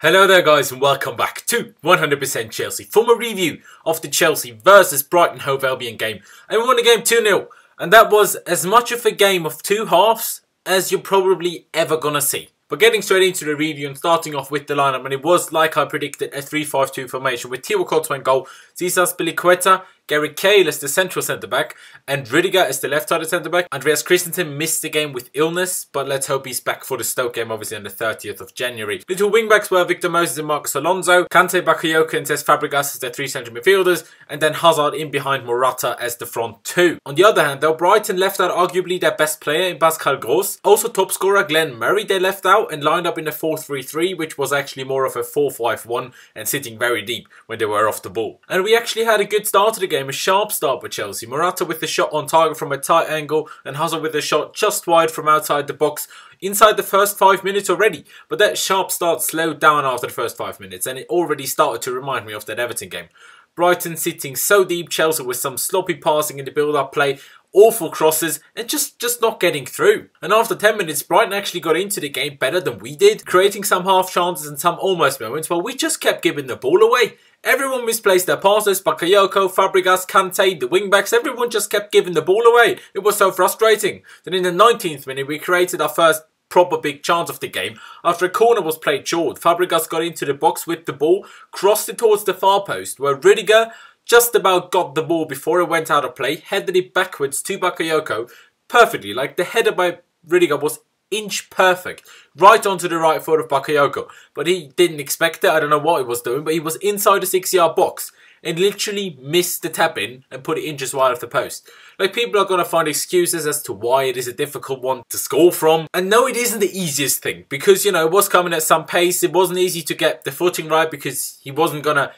Hello there guys and welcome back to 100% Chelsea for my review of the Chelsea versus Brighton Hove Albion game. And we won the game 2-0 and that was as much of a game of two halves as you're probably ever gonna see. But getting straight into the review and starting off with the lineup, and it was like I predicted, a 3-5-2 formation with Thiago Courtois in goal, Cesar Azpilicueta, Gary Cahill as the central centre-back, and Rudiger as the left-sided centre-back. Andreas Christensen missed the game with illness, but let's hope he's back for the Stoke game, obviously on the 30th of January. The two wing-backs were Victor Moses and Marcos Alonso, Kante, Bakayoko and Cesc Fabregas as the three central midfielders, and then Hazard in behind Morata as the front two. On the other hand, though, Brighton left out arguably their best player in Pascal Gross. Also top scorer Glenn Murray they left out and lined up in a 4-3-3, which was actually more of a 4-5-1 and sitting very deep when they were off the ball. And we actually had a good start to the game, a sharp start for Chelsea. Morata with the shot on target from a tight angle and Hazard with a shot just wide from outside the box inside the first 5 minutes already. But that sharp start slowed down after the first 5 minutes and it already started to remind me of that Everton game. Brighton sitting so deep, Chelsea with some sloppy passing in the build-up play, awful crosses and just not getting through. And after 10 minutes, Brighton actually got into the game better than we did, creating some half chances and some almost moments, but we just kept giving the ball away. Everyone misplaced their passes, Bakayoko, Fabregas, Kante, the wing-backs, everyone just kept giving the ball away. It was so frustrating. Then in the 19th minute, we created our first proper big chance of the game after a corner was played short. Fabregas got into the box with the ball, crossed it towards the far post, where Rudiger just about got the ball before it went out of play, headed it backwards to Bakayoko perfectly. Like the header by Rudiger was inch perfect, right onto the right foot of Bakayoko. But he didn't expect it, I don't know what he was doing, but he was inside the 6-yard box and literally missed the tap in and put it inches wide of the post. Like, people are going to find excuses as to why it is a difficult one to score from. And no, it isn't the easiest thing because, you know, it was coming at some pace. It wasn't easy to get the footing right because he wasn't going to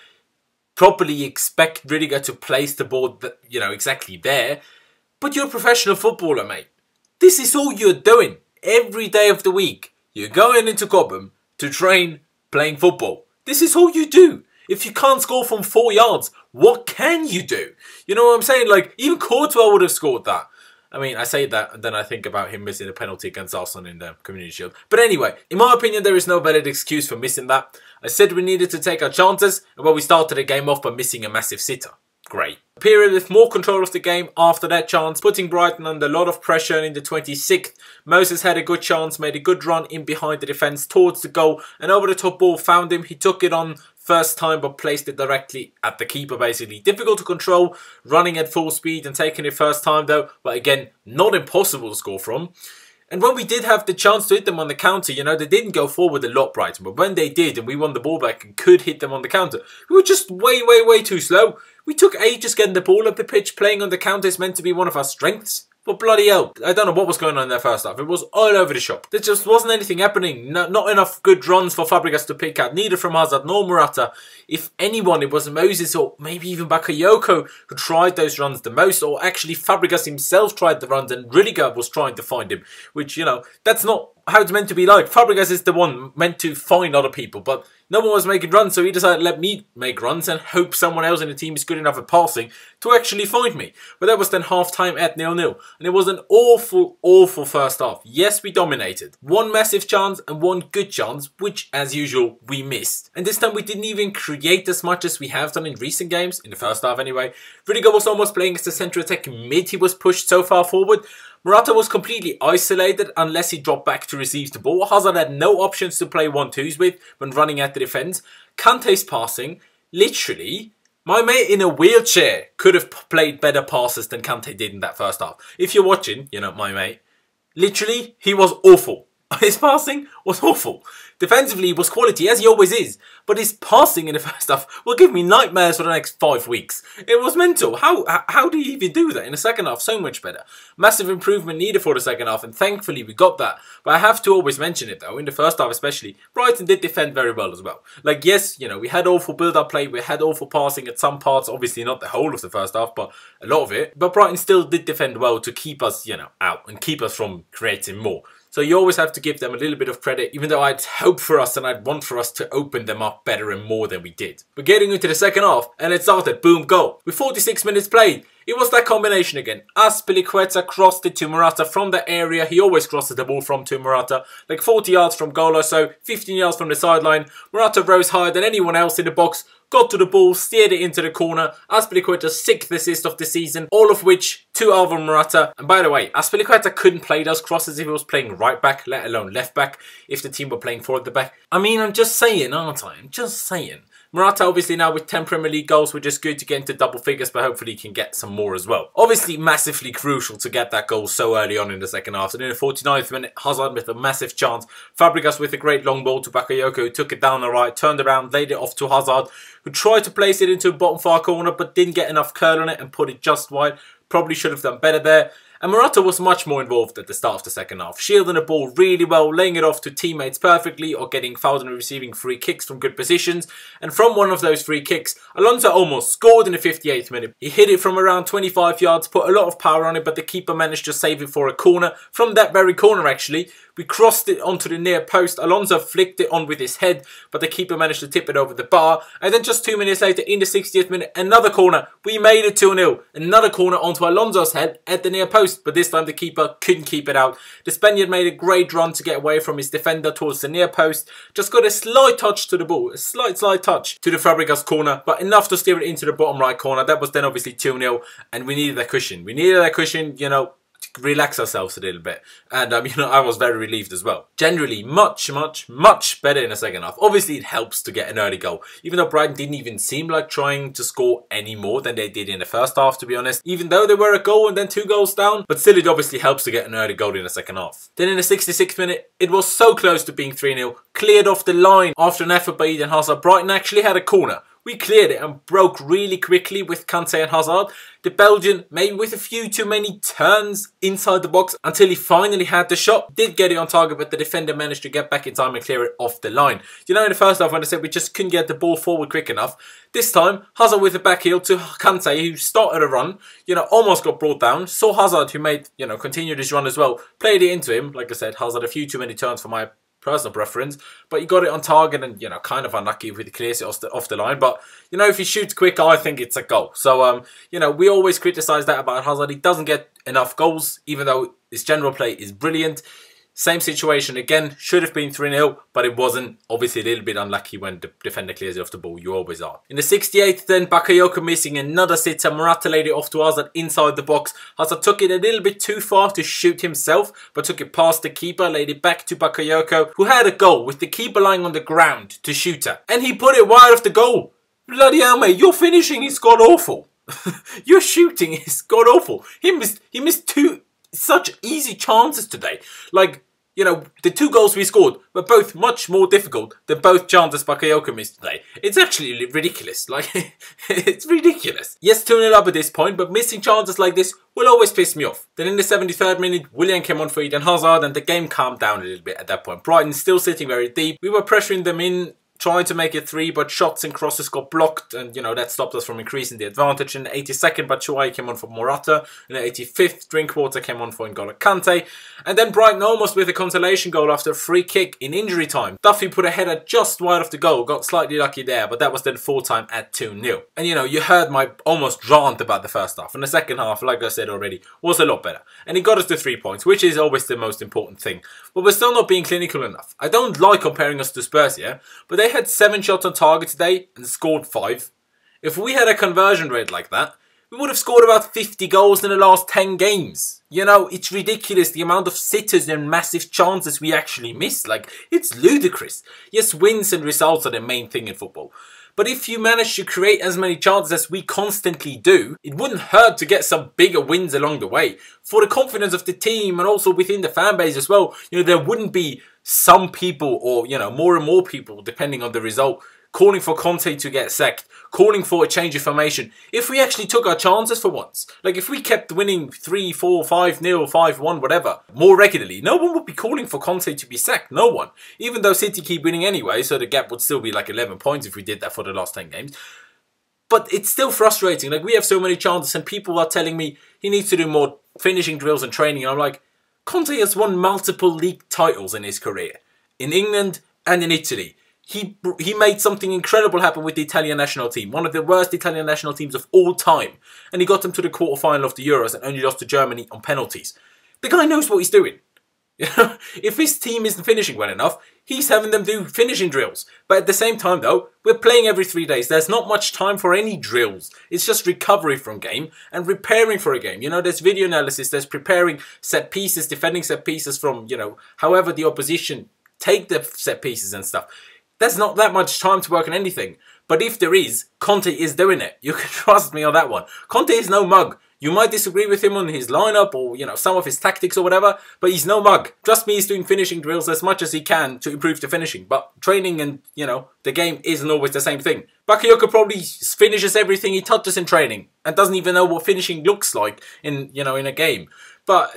properly expect Rudiger to place the ball, you know, exactly there. But you're a professional footballer, mate. This is all you're doing every day of the week. You're going into Cobham to train playing football. This is all you do. If you can't score from 4 yards, what can you do? You know what I'm saying? Like, even Courtois would have scored that. I mean, I say that and then I think about him missing a penalty against Arsenal in the Community Shield. But anyway, in my opinion, there is no valid excuse for missing that. I said we needed to take our chances, and well, we started the game off by missing a massive sitter. Great. A period with more control of the game after that chance, putting Brighton under a lot of pressure. And in the 26th, Moses had a good chance, made a good run in behind the defence towards the goal, and over the top ball found him. He took it on first time but placed it directly at the keeper basically. Difficult to control, running at full speed and taking it first time though, but again, not impossible to score from. And when we did have the chance to hit them on the counter, you know, they didn't go forward a lot, Brighton, but when they did and we won the ball back and could hit them on the counter, we were just way too slow. We took ages getting the ball up the pitch. Playing on the counter is meant to be one of our strengths. But bloody hell, I don't know what was going on in that first half. It was all over the shop. There just wasn't anything happening. Not enough good runs for Fabregas to pick out. Neither from Hazard nor Morata. If anyone, it was Moses or maybe even Bakayoko who tried those runs the most. Or actually Fabregas himself tried the runs and Rudiger was trying to find him. Which, you know, that's not how it's meant to be like. Fabregas is the one meant to find other people. But no one was making runs, so he decided, let me make runs and hope someone else in the team is good enough at passing to actually find me. But that was then half-time at 0-0. And it was an awful first half. Yes, we dominated. One massive chance and one good chance, which, as usual, we missed. And this time we didn't even create as much as we have done in recent games, in the first half anyway. Rudiger was almost playing as the central attacking mid. He was pushed so far forward. Morata was completely isolated unless he dropped back to receive the ball. Hazard had no options to play 1-2s with when running at the defence. Kante's passing, literally, my mate in a wheelchair could have played better passes than Kante did in that first half. If you're watching, you know, my mate, literally, he was awful. His passing was awful. Defensively, he was quality, as he always is. But his passing in the first half will give me nightmares for the next 5 weeks. It was mental. How do you even do that in the second half? So much better. Massive improvement needed for the second half, and thankfully we got that. But I have to always mention it though, in the first half especially, Brighton did defend very well as well. Like, yes, you know, we had awful build-up play, we had awful passing at some parts, obviously not the whole of the first half, but a lot of it. But Brighton still did defend well to keep us, you know, out and keep us from creating more. So you always have to give them a little bit of credit, even though I'd hope for us and I'd want for us to open them up better and more than we did. But getting into the second half, and it started, boom, goal. With 46 minutes played, It was that combination again. Azpilicueta crossed it to Morata from the area. He always crosses the ball from to Morata. Like 40 yards from goal or so, 15 yards from the sideline. Morata rose higher than anyone else in the box. Got to the ball, steered it into the corner. Azpilicueta's 6th assist of the season, all of which to Alvaro Morata. And by the way, Azpilicueta couldn't play those crosses if he was playing right back, let alone left back, if the team were playing forward the back. I mean, I'm just saying, aren't I? I'm just saying. Morata obviously now with 10 Premier League goals, which is good to get into double figures, but hopefully he can get some more as well. Obviously massively crucial to get that goal so early on in the second half. And in the 49th minute, Hazard with a massive chance. Fabregas with a great long ball to Bakayoko, who took it down the right, turned around, laid it off to Hazard, who tried to place it into a bottom far corner, but didn't get enough curl on it and put it just wide. Probably should have done better there. And Morata was much more involved at the start of the second half, shielding the ball really well, laying it off to teammates perfectly, or getting fouled and receiving free kicks from good positions. And from one of those free kicks, Alonso almost scored in the 58th minute. He hit it from around 25 yards, put a lot of power on it, but the keeper managed to save it for a corner. From that very corner actually, we crossed it onto the near post. Alonso flicked it on with his head, but the keeper managed to tip it over the bar. And then just 2 minutes later, in the 60th minute, another corner. We made it 2-0. Another corner onto Alonso's head at the near post, but this time the keeper couldn't keep it out. The Spaniard made a great run to get away from his defender towards the near post. Just got a slight touch to the ball, a slight touch to the Fabregas corner, but enough to steer it into the bottom right corner. That was then obviously 2-0, and we needed that cushion. We needed that cushion, you know, relax ourselves a little bit, and you know, I was very relieved as well. Generally much better in the second half. Obviously it helps to get an early goal, even though Brighton didn't even seem like trying to score any more than they did in the first half, to be honest, even though they were a goal and then 2 goals down. But still, it obviously helps to get an early goal in the second half. Then in the 66th minute, it was so close to being 3-0, cleared off the line after an effort by Eden Hazard. Brighton actually had a corner. We cleared it and broke really quickly with Kante and Hazard. The Belgian, maybe with a few too many turns inside the box until he finally had the shot. Did get it on target, but the defender managed to get back in time and clear it off the line. You know, in the first half when I said we just couldn't get the ball forward quick enough, this time Hazard with a back heel to Kante, who started a run, you know, almost got brought down. Saw Hazard, who made, you know, continued his run as well. Played it into him. Like I said, Hazard a few too many turns for my personal preference, but he got it on target and, you know, kind of unlucky if he clears it off the line. But, you know, if he shoots quick, I think it's a goal. So, you know, we always criticise that about Hazard. He doesn't get enough goals, even though his general play is brilliant. Same situation again, should have been 3-0, but it wasn't. Obviously a little bit unlucky when the defender clears it off the ball, you always are. In the 68th then, Bakayoko missing another sitter. Morata laid it off to Hazard inside the box. Hazard took it a little bit too far to shoot himself, but took it past the keeper, laid it back to Bakayoko, who had a goal with the keeper lying on the ground to shoot her. And he put it wide of the goal. Bloody hell, mate, your finishing is god-awful. Your shooting is god-awful. He missed 2 such easy chances today. Like, you know, the 2 goals we scored were both much more difficult than both chances Bakayoko missed today. It's actually ridiculous. Like, it's ridiculous. Yes, 2-0 up at this point, but missing chances like this will always piss me off. Then in the 73rd minute, Willian came on for Eden Hazard, and the game calmed down a little bit at that point. Brighton still sitting very deep. We were pressuring them in, trying to make it 3, but shots and crosses got blocked, and, you know, that stopped us from increasing the advantage. In the 82nd, Batshuayi came on for Morata. In the 85th, Drinkwater came on for N'Golo Kante. And then Brighton almost with a consolation goal after a free kick in injury time. Duffy put a header just wide of the goal, got slightly lucky there, but that was then full time at 2-0. And, you know, you heard my almost rant about the first half. And the second half, like I said already, was a lot better. And it got us to 3 points, which is always the most important thing. But we're still not being clinical enough. I don't like comparing us to Spurs here, but they had 7 shots on target today and scored 5. If we had a conversion rate like that, we would have scored about 50 goals in the last 10 games. You know, it's ridiculous the amount of sitters and massive chances we actually miss. Like, it's ludicrous. Yes, wins and results are the main thing in football. But if you manage to create as many chances as we constantly do, it wouldn't hurt to get some bigger wins along the way. For the confidence of the team and also within the fan base as well, you know, there wouldn't be some people, or, you know, more and more people, depending on the result, calling for Conte to get sacked, calling for a change of formation. If we actually took our chances for once, like if we kept winning 3, 4, 5-0, 5-1, whatever, more regularly, no one would be calling for Conte to be sacked. No one. Even though City keep winning anyway, so the gap would still be like 11 points if we did that for the last 10 games. But it's still frustrating. Like, we have so many chances and people are telling me he needs to do more finishing drills and training. And I'm like, Conte has won multiple league titles in his career. In England and in Italy. he made something incredible happen with the Italian national team, one of the worst Italian national teams of all time, and he got them to the quarterfinal of the Euros and only lost to Germany on penalties. The guy knows what he's doing. If his team isn't finishing well enough, he's having them do finishing drills. But at the same time though, we're playing every 3 days. There's not much time for any drills. It's just recovery from game and preparing for a game. You know, there's video analysis, there's preparing set pieces, defending set pieces from, you know, however the opposition take the set pieces and stuff. There's not that much time to work on anything. But if there is, Conte is doing it. You can trust me on that one. Conte is no mug. You might disagree with him on his lineup or, you know, some of his tactics or whatever, but he's no mug. Trust me, he's doing finishing drills as much as he can to improve the finishing. But training and, you know, the game isn't always the same thing. Bakayoko probably finishes everything he touches in training and doesn't even know what finishing looks like in, you know, in a game. But,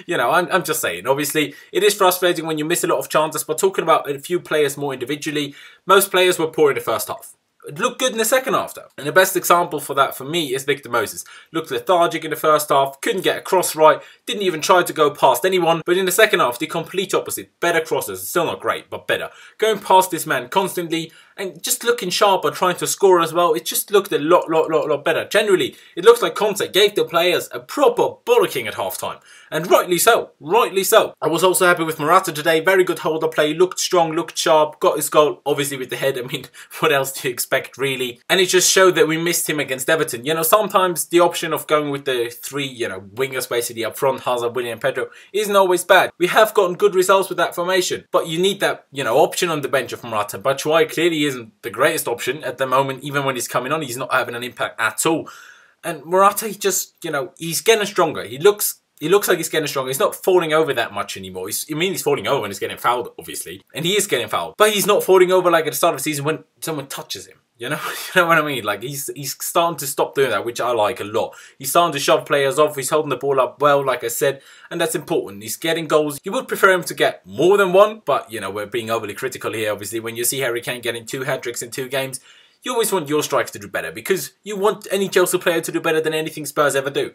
you know, I'm just saying, obviously, it is frustrating when you miss a lot of chances, but talking about a few players more individually, most players were poor in the first half. It looked good in the second half though. And the best example for that for me is Victor Moses. Looked lethargic in the first half, couldn't get a cross right, didn't even try to go past anyone. But in the second half, the complete opposite. Better crosses, still not great, but better. Going past this man constantly and just looking sharper, trying to score as well. It just looked a lot better. Generally, it looks like Conte gave the players a proper bollocking at halftime. And rightly so, rightly so. I was also happy with Morata today. Very good holder play, looked strong, looked sharp, got his goal, obviously with the head. I mean, what else do you expect really? And it just showed that we missed him against Everton. You know, sometimes the option of going with the three, you know, wingers basically up front, Hazard, Willian, Pedro, isn't always bad. We have gotten good results with that formation, but you need that, you know, option on the bench of Morata. Batshuayi clearly isn't the greatest option at the moment. Even when he's coming on, he's not having an impact at all. And Morata, he just, you know, he's getting stronger. He looks like he's getting stronger. He's not falling over that much anymore. He's falling over when he's getting fouled, obviously. And he is getting fouled. But he's not falling over like at the start of the season when someone touches him. You know? You know what I mean? Like, he's starting to stop doing that, which I like a lot. He's starting to shove players off. He's holding the ball up well, like I said. And that's important. He's getting goals. You would prefer him to get more than one. But, you know, we're being overly critical here, obviously. When you see Harry Kane getting 2 hat-tricks in 2 games, you always want your strikers to do better because you want any Chelsea player to do better than anything Spurs ever do.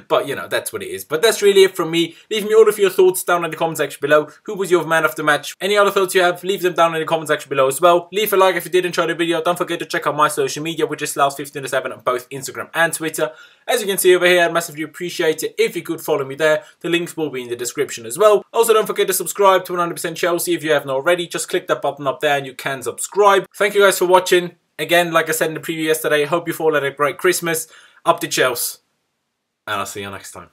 But, you know, that's what it is. But that's really it from me. Leave me all of your thoughts down in the comment section below. Who was your man of the match? Any other thoughts you have, leave them down in the comment section below as well. Leave a like if you did enjoy the video. Don't forget to check out my social media, which is Slaus1507 on both Instagram and Twitter. As you can see over here, I'd massively appreciate it if you could follow me there. The links will be in the description as well. Also, don't forget to subscribe to 100% Chelsea if you haven't already. Just click that button up there and you can subscribe. Thank you guys for watching. Again, like I said in the preview yesterday, hope you all had a great Christmas. Up to Chelsea. And I'll see you next time.